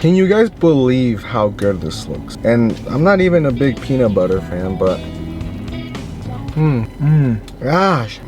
Can you guys believe how good this looks? And I'm not even a big peanut butter fan, but gosh.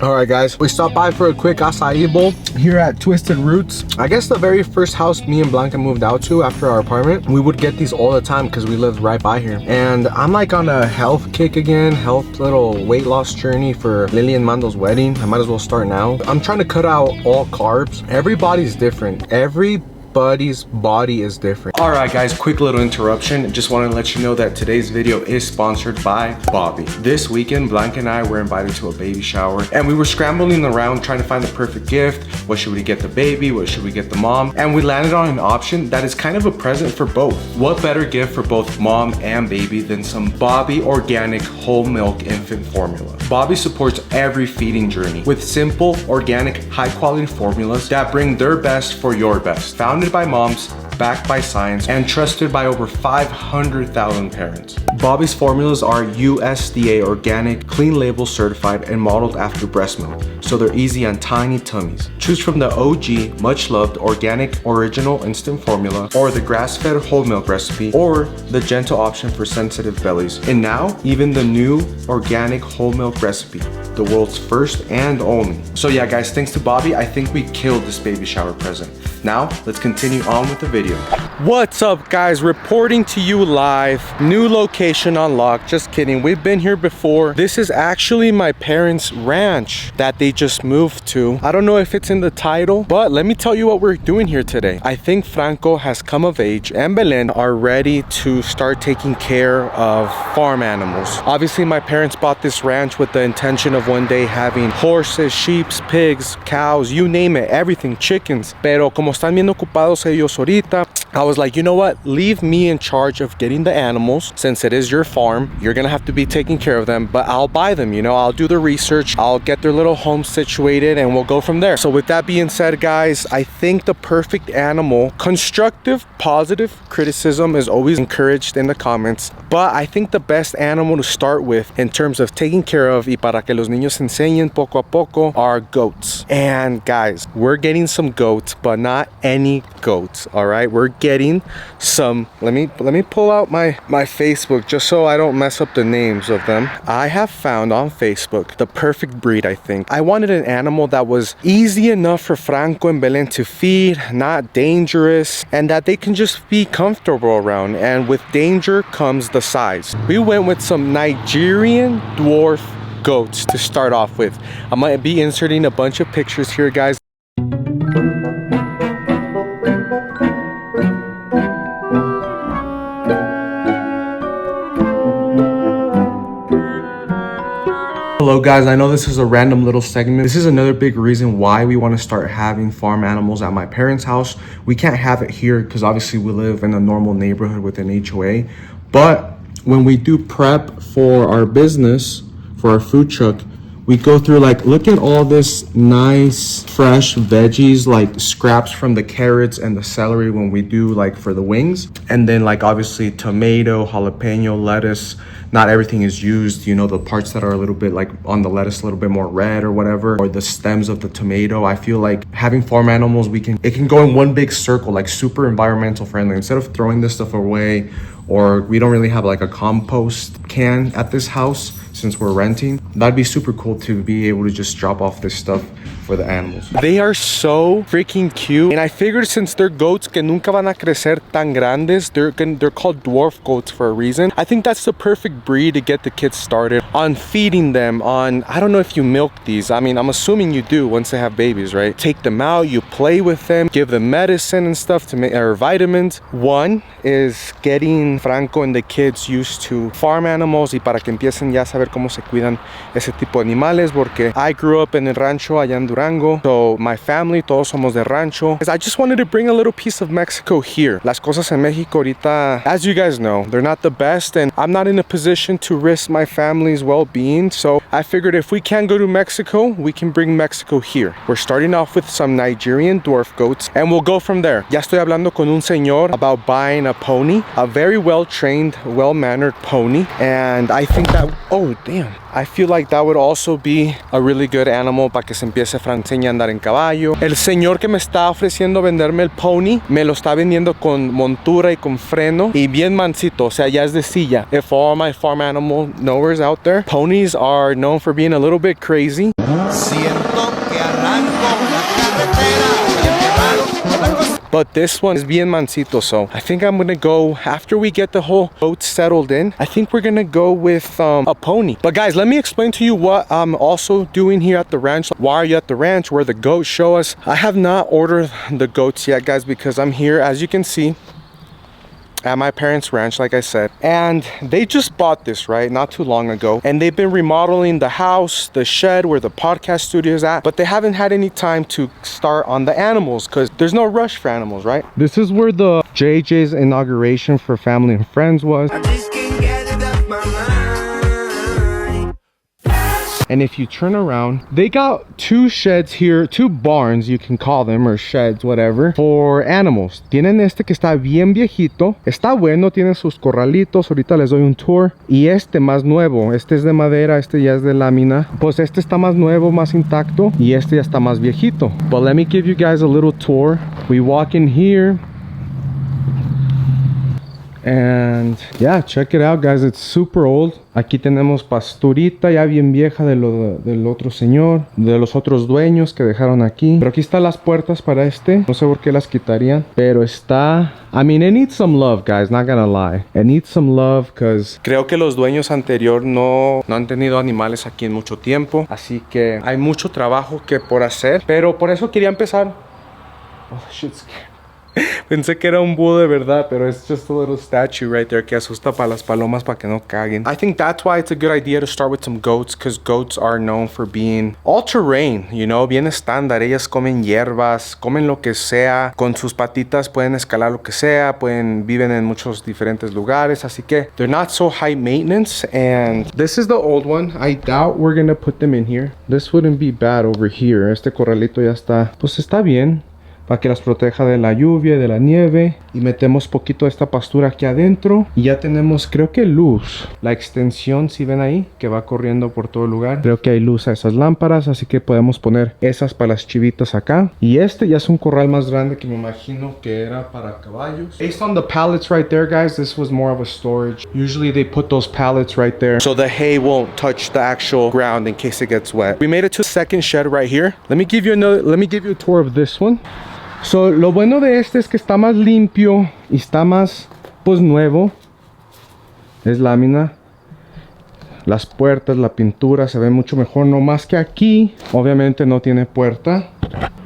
Alright guys, we stopped by for a quick acai bowl here at Twisted Roots. I guess the very first house me and Blanca moved out to after our apartment, we would get these all the time because we lived right by here. And I'm like on a health kick again, health little weight loss journey for Lily and Mando's wedding. I might as well start now. I'm trying to cut out all carbs. Everybody's different. Everybody's body is different. All right guys, quick little interruption. Just want to let you know that today's video is sponsored by Bobby. This weekend, Blanca and I were invited to a baby shower and we were scrambling around trying to find the perfect gift. What should we get the baby? What should we get the mom? And we landed on an option that is kind of a present for both. What better gift for both mom and baby than some Bobby organic whole milk infant formula? Bobby supports every feeding journey with simple, organic, high quality formulas that bring their best for your best. Founded by moms, backed by science, and trusted by over 500,000 parents. Bobby's formulas are USDA organic, clean label certified, and modeled after breast milk, so they're easy on tiny tummies. Choose from the OG, much loved organic original instant formula, or the grass-fed whole milk recipe, or the gentle option for sensitive bellies. And now, even the new organic whole milk recipe, the world's first and only. So yeah guys, thanks to Bobby, I think we killed this baby shower present. Now, let's continue on with the video. What's up guys, reporting to you live. New location unlocked, just kidding. We've been here before. This is actually my parents' ranch that they just moved to. I don't know if it's in the title, but let me tell you what we're doing here today. I think Franco has come of age and Belen are ready to start taking care of farm animals. Obviously my parents bought this ranch with the intention of one day having horses, sheep, pigs, cows, you name it, everything, chickens. Pero como están bien ocupados ellos ahorita, I was like, you know what? Leave me in charge of getting the animals. Since it is your farm, you're gonna have to be taking care of them, but I'll buy them, you know, I'll do the research, I'll get their little home situated and we'll go from there. So with that being said, guys, I think the perfect animal, constructive, positive criticism is always encouraged in the comments, but I think the best animal to start with in terms of taking care of y para que los niños enseñen poco a poco are goats. And guys, we're getting some goats, but not any goats, all right? We're getting some, let me pull out my Facebook just so I don't mess up the names of them. I have found on Facebook the perfect breed, I think. I wanted an animal that was easy enough for Franco and Belen to feed, not dangerous, and that they can just be comfortable around. And with danger comes the size. We went with some Nigerian dwarf goats to start off with. I might be inserting a bunch of pictures here, guys. Hello guys, I know this is a random little segment. This is another big reason why we want to start having farm animals at my parents' house. We can't have it here because obviously we live in a normal neighborhood with an HOA. But when we do prep for our business, for our food truck, we go through like, look at all this nice fresh veggies, like scraps from the carrots and the celery when we do like for the wings. And then like obviously tomato, jalapeno, lettuce. Not everything is used, you know, the parts that are a little bit like on the lettuce, a little bit more red or whatever, or the stems of the tomato. I feel like having farm animals, it can go in one big circle, like super environmental friendly. Instead of throwing this stuff away, or we don't really have like a compost can at this house since we're renting, that'd be super cool to be able to just drop off this stuff for the animals. They are so freaking cute, and I figured since they're goats que nunca van a crecer tan grandes, they're called dwarf goats for a reason. I think that's the perfect breed to get the kids started on feeding them. On, I don't know if you milk these. I mean, I'm assuming you do once they have babies, right? Take them out, you play with them, give them medicine and stuff to make, or vitamins. One is getting Franco and the kids used to farm animals y para que empiecen ya a saber cómo se cuidan ese tipo de animales, porque I grew up in el rancho allá en Durango, so my family, todos somos de rancho. I just wanted to bring a little piece of Mexico here. Las cosas en Mexico ahorita, as you guys know, they're not the best, and I'm not in a position to risk my family's well-being, so I figured if we can't go to Mexico, we can bring Mexico here. We're starting off with some Nigerian dwarf goats, and we'll go from there. Ya estoy hablando con un señor about buying a pony, a very well-trained, well-mannered pony, and I think that, oh damn, I feel like that would also be a really good animal para que se empiece a enseñar a andar en caballo. El señor que me está ofreciendo venderme el pony, me lo está vendiendo con montura y con freno y bien mansito, o sea, ya es de silla. If all my farm animal knowers out there, ponies are known for being a little bit crazy. Siento que arranco la carretera, but this one is bien mansito, so I think I'm gonna go, after we get the whole goats settled in, I think we're gonna go with a pony. But guys, let me explain to you what I'm also doing here at the ranch. Why are you at the ranch? Where the goats show us. I have not ordered the goats yet, guys, because I'm here, as you can see, at my parents' ranch, like I said, and they just bought this right not too long ago, and they've been remodeling the house, the shed where the podcast studio is at, but they haven't had any time to start on the animals because there's no rush for animals, right? This is where the JJ's inauguration for family and friends was. I just can't get it off my mind. And if you turn around, they got two sheds here, two barns you can call them, or sheds, whatever, for animals. Tienen este que está bien viejito, está bueno, tiene sus corralitos, ahorita les doy un tour. Y este más nuevo, este es de madera, este ya es de lámina. Pues este está más nuevo, más intacto, y este ya está más viejito. But let me give you guys a little tour. We walk in here. And yeah, check it out, guys. It's super old. Aquí tenemos pasturita ya bien vieja del otro señor, de los otros dueños que dejaron aquí. Pero aquí están las puertas para este. No sé por qué las quitarían, pero está... I mean, it needs some love, guys, not gonna lie. It needs some love because creo que los dueños anterior no han tenido animales aquí en mucho tiempo. Así que hay mucho trabajo que por hacer. Pero por eso quería empezar... Oh, shit's scared. Pensé que era un búho de verdad, pero it's just a little statue right there que asusta para las palomas para que no caguen. I think that's why it's a good idea to start with some goats, because goats are known for being all terrain, you know, bien estándar. Ellas comen hierbas, comen lo que sea, con sus patitas pueden escalar lo que sea, viven en muchos diferentes lugares, así que they're not so high maintenance. And this is the old one. I doubt we're gonna put them in here. This wouldn't be bad over here. Este corralito ya está, pues está bien, para que las proteja de la lluvia y de la nieve. Y metemos poquito de esta pastura aquí adentro y ya tenemos, creo que luz, la extensión, si ven ahí, que va corriendo por todo el lugar. Creo que hay luz a esas lámparas, así que podemos poner esas para las chivitas acá. Y este ya es un corral más grande que me imagino que era para caballos. Based on the pallets right there, guys, this was more of a storage. Usually they put those pallets right there so the hay won't touch the actual ground in case it gets wet. We made it to the second shed right here. Let me give you a tour of this one. So, lo bueno de este es que está más limpio y está más, pues, nuevo. Es lámina. Las puertas, la pintura se ve mucho mejor. No más que aquí, obviamente no tiene puerta.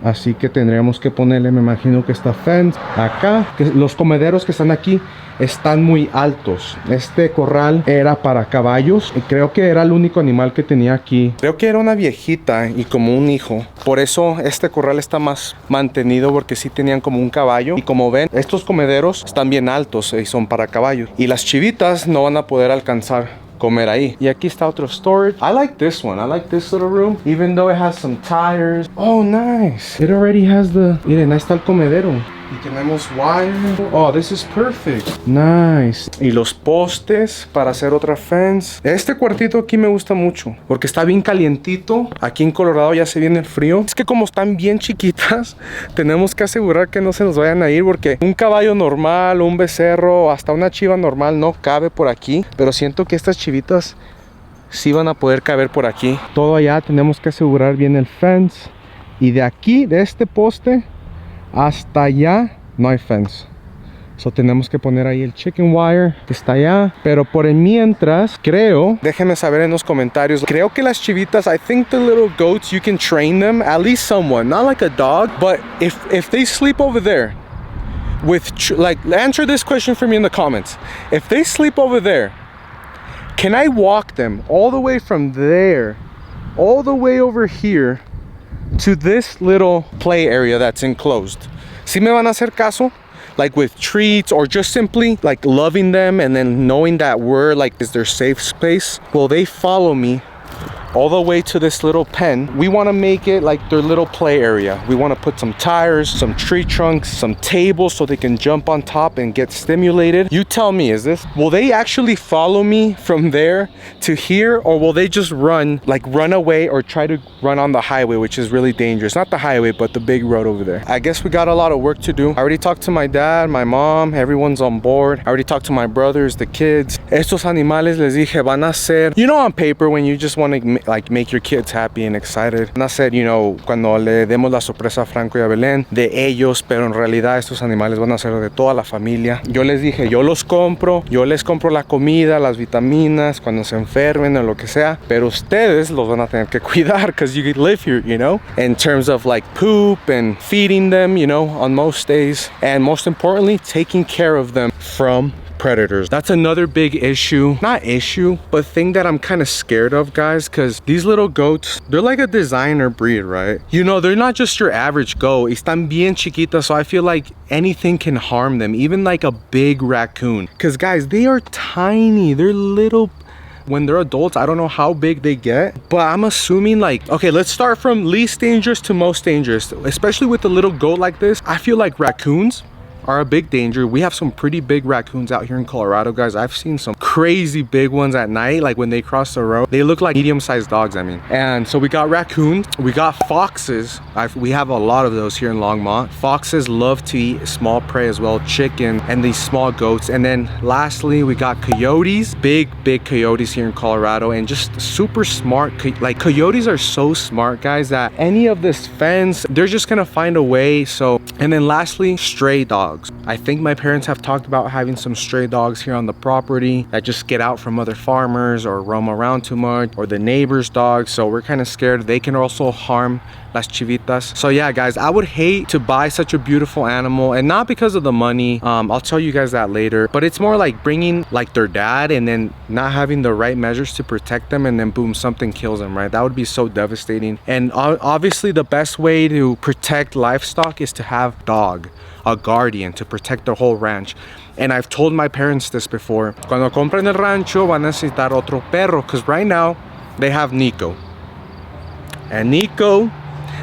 Así que tendríamos que ponerle, me imagino que esta fence acá. Que los comederos que están aquí están muy altos. Este corral era para caballos y creo que era el único animal que tenía aquí. Creo que era una viejita y como un hijo. Por eso este corral está más mantenido, porque sí tenían como un caballo. Y como ven, estos comederos están bien altos y son para caballos. Y las chivitas no van a poder alcanzar comer ahí. Y aquí está otro storage. I like this one. I like this little room, even though it has some tires. Oh, nice. It already has the... Miren, ahí está el comedero. Y tenemos wire. Oh, this is perfect. Nice. Y los postes para hacer otra fence. Este cuartito aquí me gusta mucho porque está bien calientito. Aquí en Colorado ya se viene el frío. Es que como están bien chiquitas, tenemos que asegurar que no se nos vayan a ir, porque un caballo normal, un becerro, hasta una chiva normal no cabe por aquí. Pero siento que estas chivitas sí van a poder caber por aquí. Todo allá tenemos que asegurar bien el fence. Y de aquí, de este poste hasta allá, no hay fence. So tenemos que poner ahí el chicken wire que está allá. Pero por el mientras, creo, déjenme saber en los comentarios, creo que las chivitas, I think the little goats, you can train them, at least someone, not like a dog, but if they sleep over there with, like, answer this question for me in the comments. If they sleep over there, can I walk them all the way from there, all the way over here to this little play area that's enclosed? ¿Sí me van a hacer caso? Like with treats, or just simply like loving them and then knowing that we're like is their safe space? Will they follow me all the way to this little pen. We want to make it like their little play area. We want to put some tires, some tree trunks, some tables so they can jump on top and get stimulated. You tell me, will they actually follow me from there to here, or will they just run away or try to run on the highway, which is really dangerous? Not the highway, but the big road over there. I guess we got a lot of work to do. I already talked to my dad, my mom, everyone's on board. I already talked to my brothers, the kids. Estos animales, les dije, van a ser, you know, on paper, when you just want to like make your kids happy and excited. Van a ser, you know, cuando le demos la sorpresa a Franco y a Belén, de ellos, pero en realidad estos animales van a ser de toda la familia. Yo les dije, yo los compro, yo les compro la comida, las vitaminas, cuando se enfermen o lo que sea, pero ustedes los van a tener que cuidar because you live here, you know, in terms of like poop and feeding them, you know, on most days, and most importantly, taking care of them from predators. That's another big issue, not issue, but thing that I'm kind of scared of, guys, because these little goats, they're like a designer breed, right? You know, they're not just your average goat. Están bien chiquitas, so I feel like anything can harm them, even like a big raccoon, because guys, they are tiny, they're little. When they're adults, I don't know how big they get, but I'm assuming like, okay, let's start from least dangerous to most dangerous. Especially with a little goat like this, I feel like raccoons are a big danger. We have some pretty big raccoons out here in Colorado, guys. I've seen some crazy big ones at night, like when they cross the road. They look like medium-sized dogs, I mean. And so we got raccoons, we got foxes. We have a lot of those here in Longmont. Foxes love to eat small prey as well, chicken, and these small goats. And then lastly, we got coyotes, big coyotes here in Colorado, and just super smart. Like, coyotes are so smart, guys, that any of this fence, they're just gonna find a way. So, and then lastly, stray dogs. I think my parents have talked about having some stray dogs here on the property that just get out from other farmers or roam around too much, or the neighbor's dogs. So we're kind of scared they can also harm las chivitas. So yeah, guys, I would hate to buy such a beautiful animal, and not because of the money. I'll tell you guys that later, but it's more like bringing like their dad and then not having the right measures to protect them, and then boom, something kills them, right? That would be so devastating. And obviously the best way to protect livestock is to have a guardian to protect the whole ranch. And I've told my parents this before. Cuando compren el rancho van a necesitar otro perro, because right now they have Nico. And Nico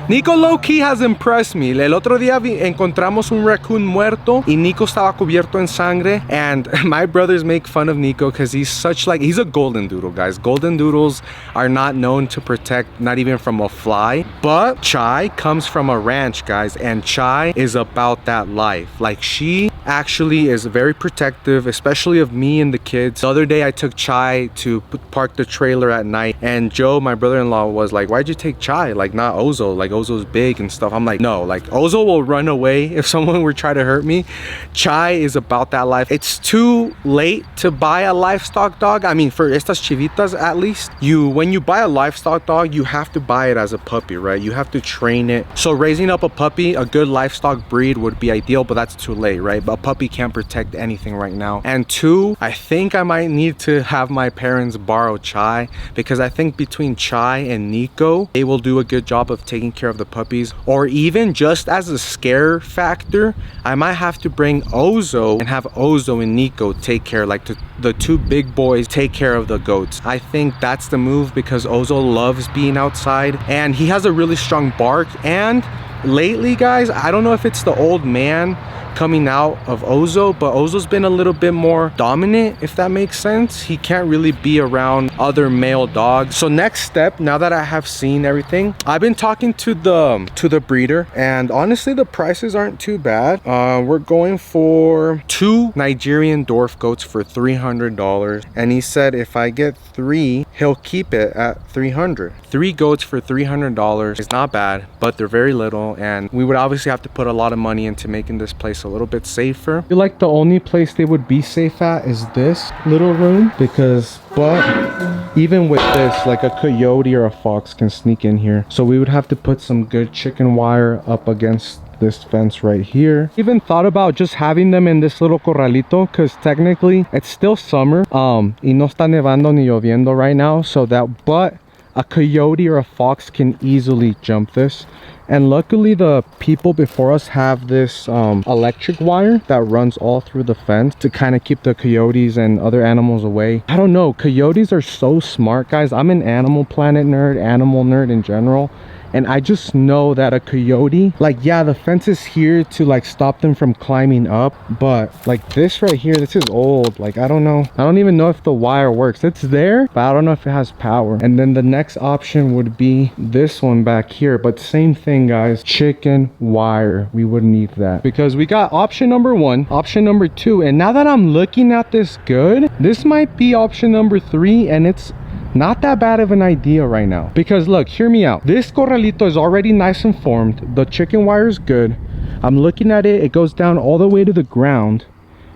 low-key has impressed me. El otro día encontramos un raccoon muerto y Nico estaba cubierto en sangre, and my brothers make fun of Nico because he's a golden doodle, guys. Golden doodles are not known to protect, not even from a fly. But Chai comes from a ranch, guys, and Chai is about that life. Like, she actually is very protective, especially of me and the kids. The other day I took Chai to park the trailer at night, and Joe, my brother-in-law, was like, why'd you take Chai? Like, not Ozo. Like, Ozo's big and stuff. I'm like, no, like, Ozo will run away if someone were trying to hurt me. Chai is about that life. It's too late to buy a livestock dog. I mean, for estas chivitas, at least, when you buy a livestock dog, you have to buy it as a puppy, right? You have to train it. So raising up a puppy, a good livestock breed would be ideal, but that's too late, right? But a puppy can't protect anything right now. And two, I think I might need to have my parents borrow Chai, because I think between Chai and Nico, they will do a good job of taking care of the puppies. Or even just as a scare factor, I might have to bring Ozo and have Ozo and Nico take care, like the two big boys take care of the goats. I think that's the move, because Ozo loves being outside and he has a really strong bark. And lately, guys, I don't know if it's the old man coming out of Ozo, but Ozo's been a little bit more dominant, if that makes sense. He can't really be around other male dogs. So next step, now that I have seen everything, I've been talking to the breeder, and honestly the prices aren't too bad. We're going for 2 Nigerian dwarf goats for $300, and he said if I get 3, he'll keep it at $300. 3 goats for $300 is not bad, but they're very little, and we would obviously have to put a lot of money into making this place a little bit safer. I feel like the only place they would be safe at is this little room, but even with this, like, a coyote or a fox can sneak in here. So we would have to put some good chicken wire up against this fence right here. Even thought about just having them in this little corralito, because technically it's still summer, y no está nevando ni lloviendo right now, so that, but a coyote or a fox can easily jump this. And luckily the people before us have this electric wire that runs all through the fence to kind of keep the coyotes and other animals away. I don't know, coyotes are so smart, guys. I'm an Animal Planet nerd, animal nerd in general, and I just know that a coyote, like, yeah, the fence is here to like stop them from climbing up, but like this right here, this is old. Like, I don't know, I don't even know if the wire works. It's there, but I don't know if it has power. And then the next option would be this one back here, but same thing, guys, chicken wire. We would need that because we got option number 1, option number 2, and now that I'm looking at this good, this might be option number 3, and it's not that bad of an idea right now. Because look, hear me out, this corralito is already nice and formed. The chicken wire is good. I'm looking at it, it goes down all the way to the ground,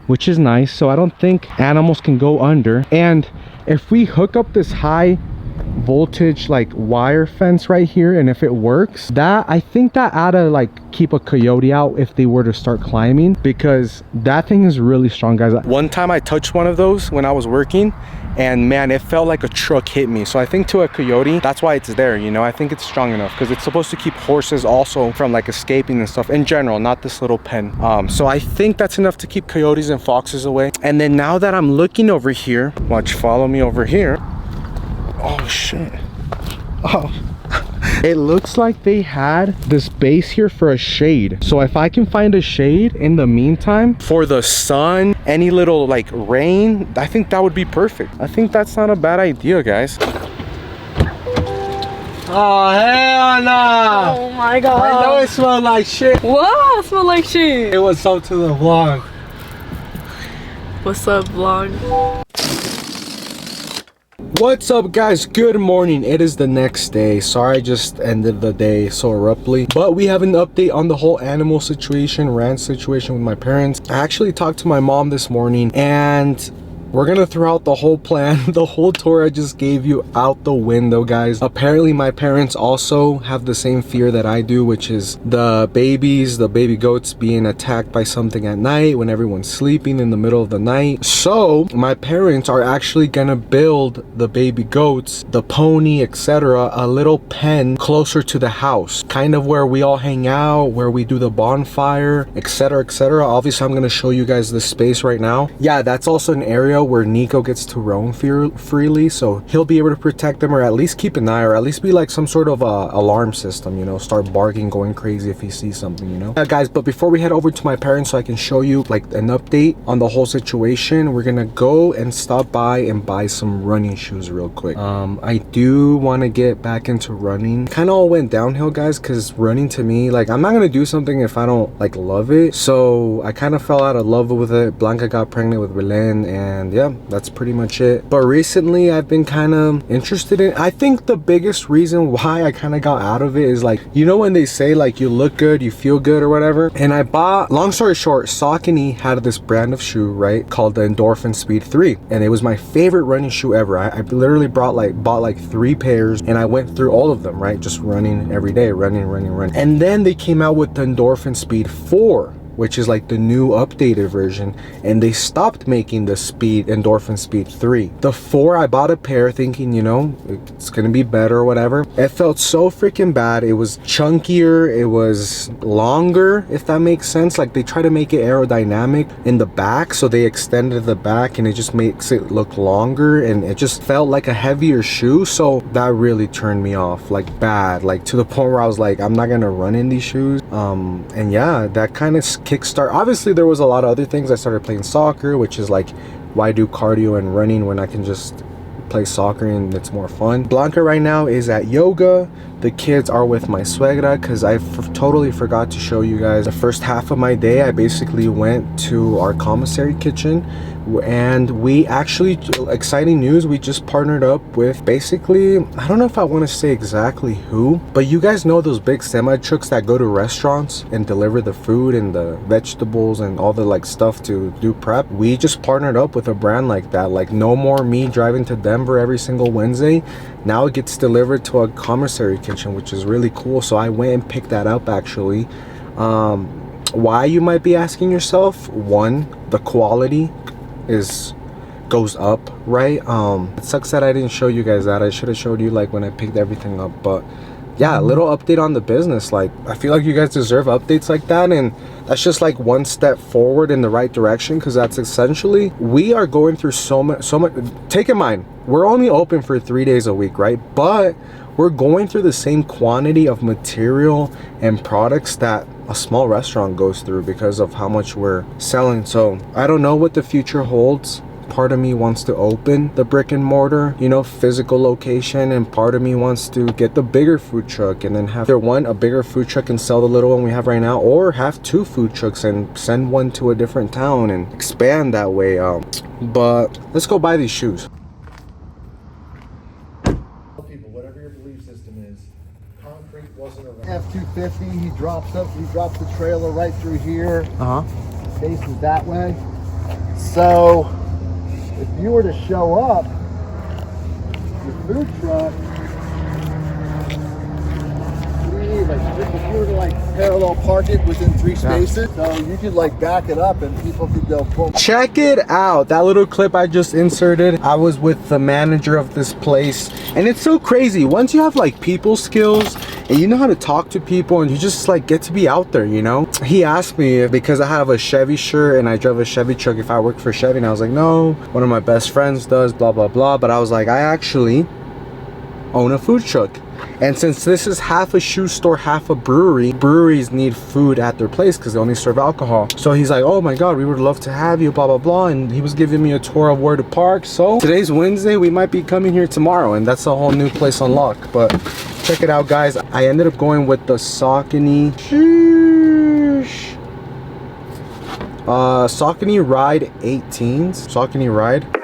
which is nice, so I don't think animals can go under. And if we hook up this high voltage like wire fence right here, and if it works, that I think that ought to like keep a coyote out if they were to start climbing, because that thing is really strong, guys. One time I touched one of those when I was working, and man, it felt like a truck hit me. So I think to a coyote, that's why it's there, you know. I think it's strong enough because it's supposed to keep horses also from like escaping and stuff in general, not this little pen. So I think that's enough to keep coyotes and foxes away. And then now that I'm looking over here, watch, follow me over here. Oh shit. Oh, it looks like they had this base here for a shade. So if I can find a shade in the meantime for the sun, any little like rain, I think that would be perfect. I think that's not a bad idea, guys. Oh hell no! Oh my god! I know it smelled like shit. What? It smelled like shit. It was up to the vlog. What's up, vlog? What's up, guys? Good morning. It is the next day. Sorry I just ended the day so abruptly, but we have an update on the whole animal situation, ranch situation with my parents. I actually talked to my mom this morning, and we're gonna throw out the whole plan, the whole tour I just gave you, out the window, guys. Apparently my parents also have the same fear that I do, which is the baby goats being attacked by something at night when everyone's sleeping in the middle of the night. So my parents are actually gonna build the baby goats, the pony, etc., a little pen closer to the house, kind of where we all hang out, where we do the bonfire, etc., etc. Obviously I'm gonna show you guys the space right now. Yeah, that's also an area where Nico gets to roam freely, so he'll be able to protect them, or at least keep an eye, or at least be like some sort of alarm system, you know, start barking, going crazy if he sees something, you know. Guys, but before we head over to my parents so I can show you like an update on the whole situation, we're gonna go and stop by and buy some running shoes real quick. I do want to get back into running. Kind of all went downhill, guys, because running to me, like, I'm not gonna do something if I don't like love it. So I kind of fell out of love with it. Blanca got pregnant with Belen, and yeah, that's pretty much it. But recently I've been kind of interested in, I think the biggest reason why I kind of got out of it is, like, you know when they say like you look good, you feel good or whatever. And I bought, long story short, Saucony had this brand of shoe, right, called the Endorphin Speed 3, and it was my favorite running shoe ever. I literally bought like 3 pairs, and I went through all of them, right, just running every day, running. And then they came out with the Endorphin Speed 4, which is like the new updated version, and they stopped making the Endorphin Speed 3. The 4, I bought a pair thinking, you know, it's gonna be better or whatever. It felt so freaking bad. It was chunkier, it was longer, if that makes sense. Like, they try to make it aerodynamic in the back, so they extended the back, and it just makes it look longer, and it just felt like a heavier shoe. So that really turned me off, like bad, like to the point where I was like, I'm not gonna run in these shoes. And yeah, that kind of kickstart. Obviously there was a lot of other things. I started playing soccer, which is like, why do cardio and running when I can just play soccer and it's more fun. Blanca right now is at yoga. The kids are with my suegra, because I totally forgot to show you guys the first half of my day. I basically went to our commissary kitchen, and we actually, exciting news, we just partnered up with, basically, I don't know if I want to say exactly who, but you guys know those big semi trucks that go to restaurants and deliver the food and the vegetables and all the like stuff to do prep. We just partnered up with a brand like that. Like, no more me driving to Denver every single Wednesday. Now it gets delivered to a commissary kitchen, which is really cool. So I went and picked that up actually. Why, you might be asking yourself? One, the quality is goes up, right? It sucks that I didn't show you guys that. I should have showed you like when I picked everything up. But yeah, a little update on the business. Like, I feel like you guys deserve updates like that, and that's just like one step forward in the right direction, because that's essentially, we are going through so much. Take in mind, we're only open for 3 days a week, right? But we're going through the same quantity of material and products that a small restaurant goes through because of how much we're selling. So I don't know what the future holds. Part of me wants to open the brick and mortar, you know, physical location, and part of me wants to get the bigger food truck and then have either one, a bigger food truck and sell the little one we have right now, or have 2 food trucks and send one to a different town and expand that way. But let's go buy these shoes. People, whatever your belief system is, concrete wasn't around. F-250, he drops the trailer right through here, faces that way. So if you were to show up, your food truck, if you were to like parallel park it within 3 spaces, so you could like back it up and people could go boom. Check it out, that little clip I just inserted. I was with the manager of this place, and it's so crazy once you have like people skills and you know how to talk to people and you just like get to be out there, you know. He asked me if, because I have a Chevy shirt and I drive a Chevy truck, if I work for Chevy, and I was like, no, one of my best friends does, blah blah blah. But I was like, I actually own a food truck. And since this is half a shoe store, half a brewery, breweries need food at their place because they only serve alcohol. So he's like, oh my god, we would love to have you, blah blah blah. And he was giving me a tour of where to park. So today's Wednesday, we might be coming here tomorrow, and that's a whole new place on lock. But check it out, guys. I ended up going with the Saucony Saucony Ride 18s. Saucony Ride.